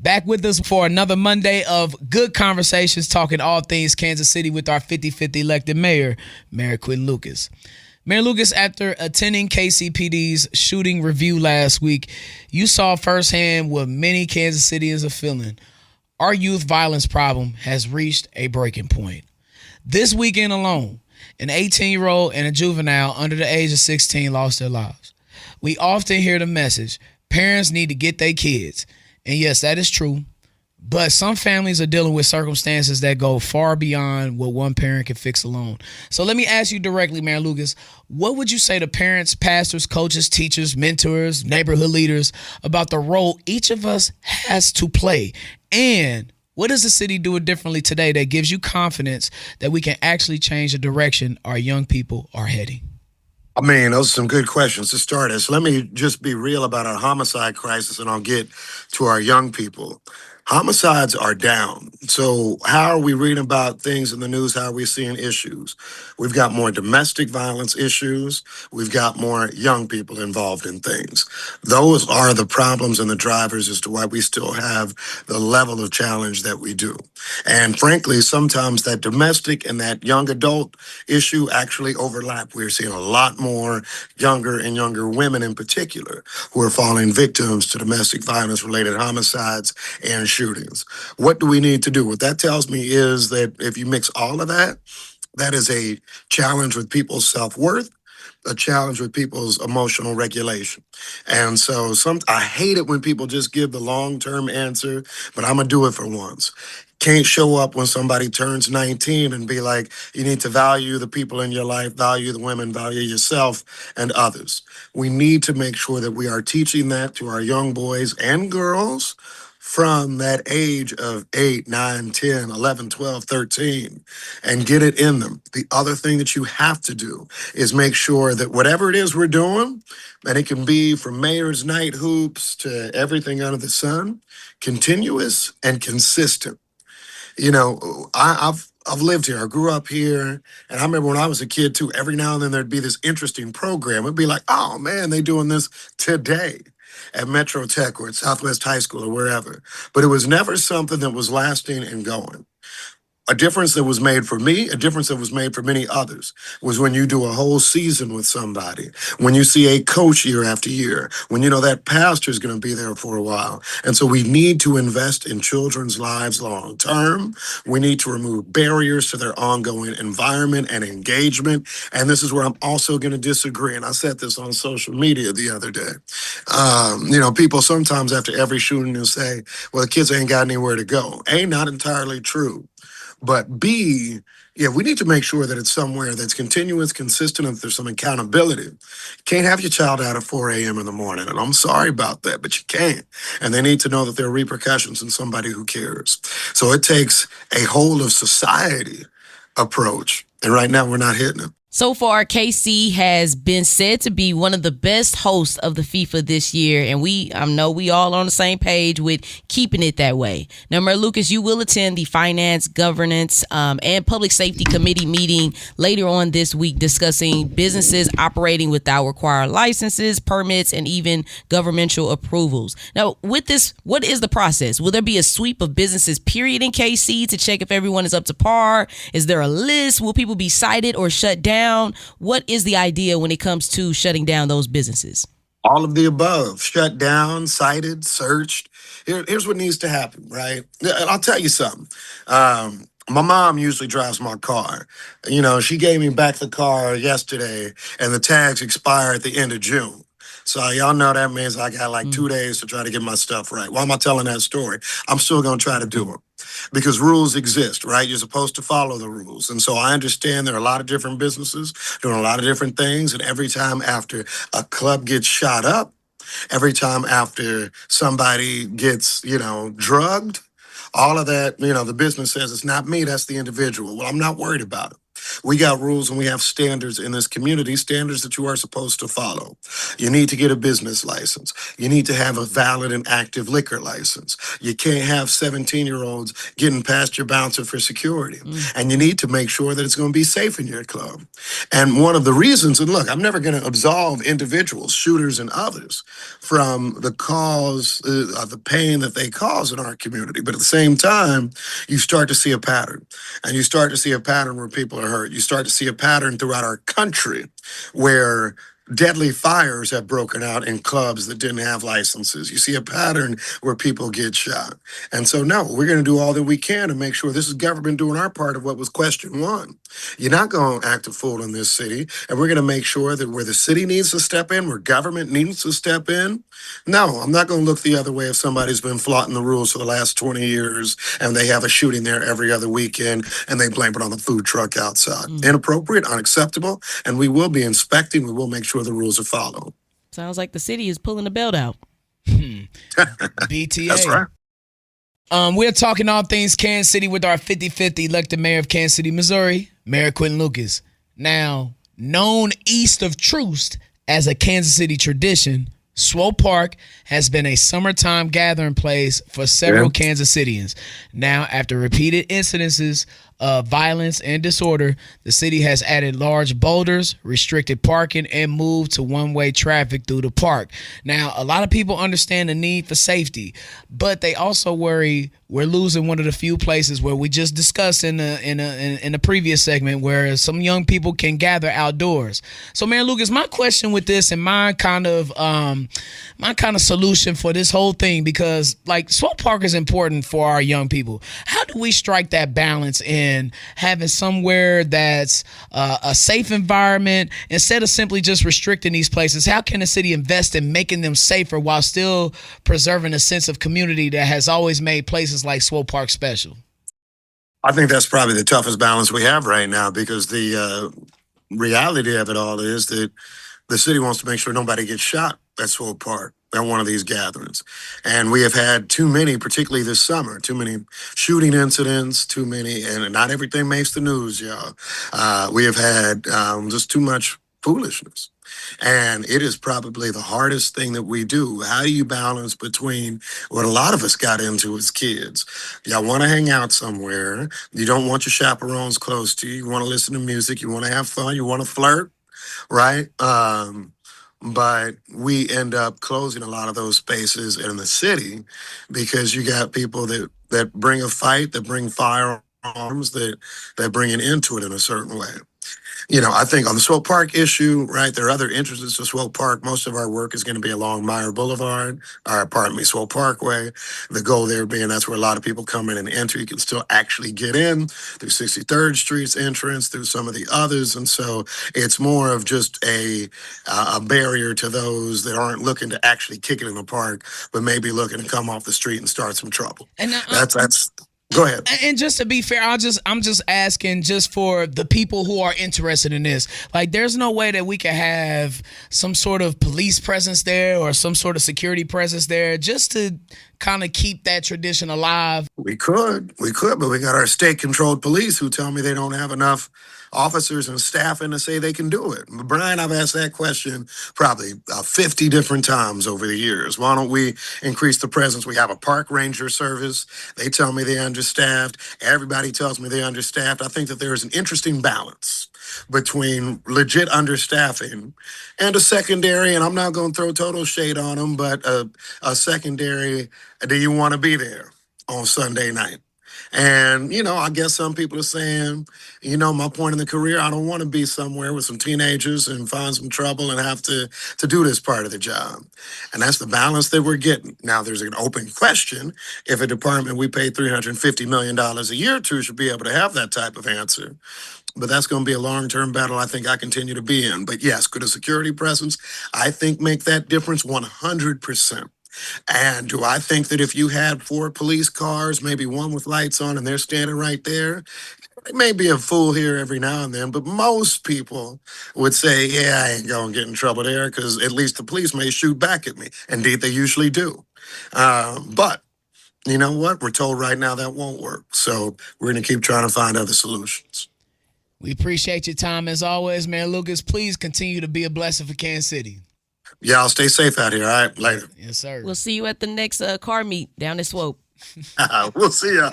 Back with us for another Monday of good conversations, talking all things Kansas City with our 50-50 elected mayor, Mayor Quinn Lucas. Mayor Lucas, after attending KCPD's shooting review last week, you saw firsthand what many Kansas Cityans are feeling. Our youth violence problem has reached a breaking point. This weekend alone, an 18-year-old and a juvenile under the age of 16 lost their lives. We often hear the message, parents need to get their kids. And yes, that is true. But some families are dealing with circumstances that go far beyond what one parent can fix alone. So let me ask you directly, Mayor Lucas, what would you say to parents, pastors, coaches, teachers, mentors, neighborhood leaders about the role each of us has to play? And what does the city do differently today that gives you confidence that we can actually change the direction our young people are heading? I mean, those are some good questions to start us. Let me just be real about our homicide crisis, and I'll get to our young people. Homicides are down. So how are we reading about things in the news? How are we seeing issues? We've got more domestic violence issues. We've got more young people involved in things. Those are the problems and the drivers as to why we still have the level of challenge that we do. And frankly, sometimes that domestic and that young adult issue actually overlap. We're seeing a lot more younger and younger women in particular who are falling victims to domestic violence related homicides and shootings. What do we need to do? What that tells me is that if you mix all of that, that is a challenge with people's self-worth, a challenge with people's emotional regulation. And so I hate it when people just give the long-term answer, but I'm gonna do it for once. Can't show up when somebody turns 19 and be like, you need to value the people in your life, value the women, value yourself and others. We need to make sure that we are teaching that to our young boys and girls from that age of 8, 9, 10, 11, 12, 13, and get it in them. The other thing that you have to do is make sure that whatever it is we're doing, and it can be from mayor's night hoops to everything under the sun, continuous and consistent. You know, I've lived here. I grew up here. And I remember when I was a kid, too, every now and then there'd be this interesting program. It'd be like, oh, man, they doing this today at Metro Tech or at Southwest High School or wherever. But it was never something that was lasting and going. A difference that was made for me, a difference that was made for many others, was when you do a whole season with somebody, when you see a coach year after year, when you know that pastor is going to be there for a while. And so we need to invest in children's lives long term. We need to remove barriers to their ongoing environment and engagement. And this is where I'm also going to disagree. And I said this on social media the other day. People sometimes after every shooting will say, well, the kids ain't got anywhere to go. A, not entirely true. But B, we need to make sure that it's somewhere that's continuous, consistent, and there's some accountability. Can't have your child out at 4 a.m. in the morning, and I'm sorry about that, but you can't. And they need to know that there are repercussions in somebody who cares. So it takes a whole of society approach, and right now we're not hitting it. So far, KC has been said to be one of the best hosts of the FIFA this year, and I know we all on the same page with keeping it that way. Now, Mayor Lucas, you will attend the Finance, Governance, and Public Safety Committee meeting later on this week discussing businesses operating without required licenses, permits, and even governmental approvals. Now, with this, what is the process? Will there be a sweep of businesses, period, in KC to check if everyone is up to par? Is there a list? Will people be cited or shut down? What is the idea when it comes to shutting down those businesses? All of the above. Shut down, cited, searched. Here's what needs to happen, right? And I'll tell you something. My mom usually drives my car. You know, she gave me back the car yesterday, and the tags expire at the end of June. So y'all know that means I got like 2 days to try to get my stuff right. Why am I telling that story? I'm still going to try to do them. Because rules exist, right? You're supposed to follow the rules. And so I understand there are a lot of different businesses doing a lot of different things. And every time after a club gets shot up, every time after somebody gets, drugged, all of that, the business says it's not me, that's the individual. Well, I'm not worried about it. We got rules and we have standards in this community, standards that you are supposed to follow. You need to get a business license. You need to have a valid and active liquor license. You can't have 17-year-olds getting past your bouncer for security. And you need to make sure that it's going to be safe in your club. And one of the reasons, and look, I'm never going to absolve individuals, shooters and others, from the cause of the pain that they cause in our community. But at the same time, you start to see a pattern. And you start to see a pattern where people are hurt. You start to see a pattern throughout our country where deadly fires have broken out in clubs that didn't have licenses. You see a pattern where people get shot. And so, no, we're going to do all that we can to make sure this is government doing our part of what was question one. You're not going to act a fool in this city. And we're going to make sure that where the city needs to step in, where government needs to step in, no, I'm not going to look the other way if somebody's been flaunting the rules for the last 20 years and they have a shooting there every other weekend and they blame it on the food truck outside. Inappropriate, unacceptable, and we will be inspecting. We will make sure the rules are followed. Sounds like the city is pulling the belt out. BTA. That's right. We're talking all things Kansas City with our 55th elected mayor of Kansas City, Missouri, Mayor Quentin Lucas. Now, known east of Troost as a Kansas City tradition, Swope Park has been a summertime gathering place for several Kansas Cityans. Now, after repeated incidences of violence and disorder, the city has added large boulders, restricted parking, and moved to one-way traffic through the park. Now, a lot of people understand the need for safety, but they also worry we're losing one of the few places where we just discussed in the previous segment where some young people can gather outdoors. So, Mayor Lucas, my question with this and my kind of solution for this whole thing, because like Swope Park is important for our young people. How do we strike that balance in having somewhere that's a safe environment instead of simply just restricting these places? How can the city invest in making them safer while still preserving a sense of community that has always made places like Swope Park special? I think that's probably the toughest balance we have right now because the reality of it all is that the city wants to make sure nobody gets shot at Swope Park at one of these gatherings. And we have had too many, particularly this summer, too many shooting incidents, too many, and not everything makes the news, y'all. We have had just too much foolishness. And it is probably the hardest thing that we do. How do you balance between what a lot of us got into as kids? Y'all want to hang out somewhere. You don't want your chaperones close to you. You want to listen to music. You want to have fun. You want to flirt, right? But we end up closing a lot of those spaces in the city because you got people that bring a fight, that bring firearms, that bring an into it in a certain way. You know, I think on the Swope Park issue, right, there are other entrances to Swope Park. Most of our work is going to be along Meyer Boulevard, or pardon me, Swope Parkway. The goal there being that's where a lot of people come in and enter. You can still actually get in through 63rd Street's entrance, through some of the others. And so it's more of just a barrier to those that aren't looking to actually kick it in the park, but maybe looking to come off the street and start some trouble. And That's Go ahead. And just to be fair, I'm just asking just for the people who are interested in this. Like, there's no way that we could have some sort of police presence there or some sort of security presence there just to kind of keep that tradition alive. We could, but we got our state-controlled police who tell me they don't have enough officers and staffing to say they can do it. Brian, I've asked that question probably 50 different times over the years. Why don't we increase the presence? We have a park ranger service. They tell me they're understaffed. Everybody tells me they're understaffed. I think that there is an interesting balance between legit understaffing and a secondary, and I'm not going to throw total shade on them, but a secondary, do you want to be there on Sunday night? And, you know, I guess some people are saying, you know, my point in the career, I don't want to be somewhere with some teenagers and find some trouble and have to do this part of the job. And that's the balance that we're getting. Now, there's an open question if a department we pay $350 million a year to should be able to have that type of answer. But that's going to be a long-term battle I think I continue to be in. But yes, could a security presence, I think, make that difference 100%. And do I think that if you had 4 police cars, maybe one with lights on, and they're standing right there, they may be a fool here every now and then, but most people would say, yeah, I ain't going to get in trouble there because at least the police may shoot back at me. Indeed, they usually do. But you know what? We're told right now that won't work. So we're going to keep trying to find other solutions. We appreciate your time as always, Mayor Lucas. Please continue to be a blessing for Kansas City. Y'all stay safe out here. All right, later. Yes, sir. We'll see you at the next car meet down at Swope. We'll see ya.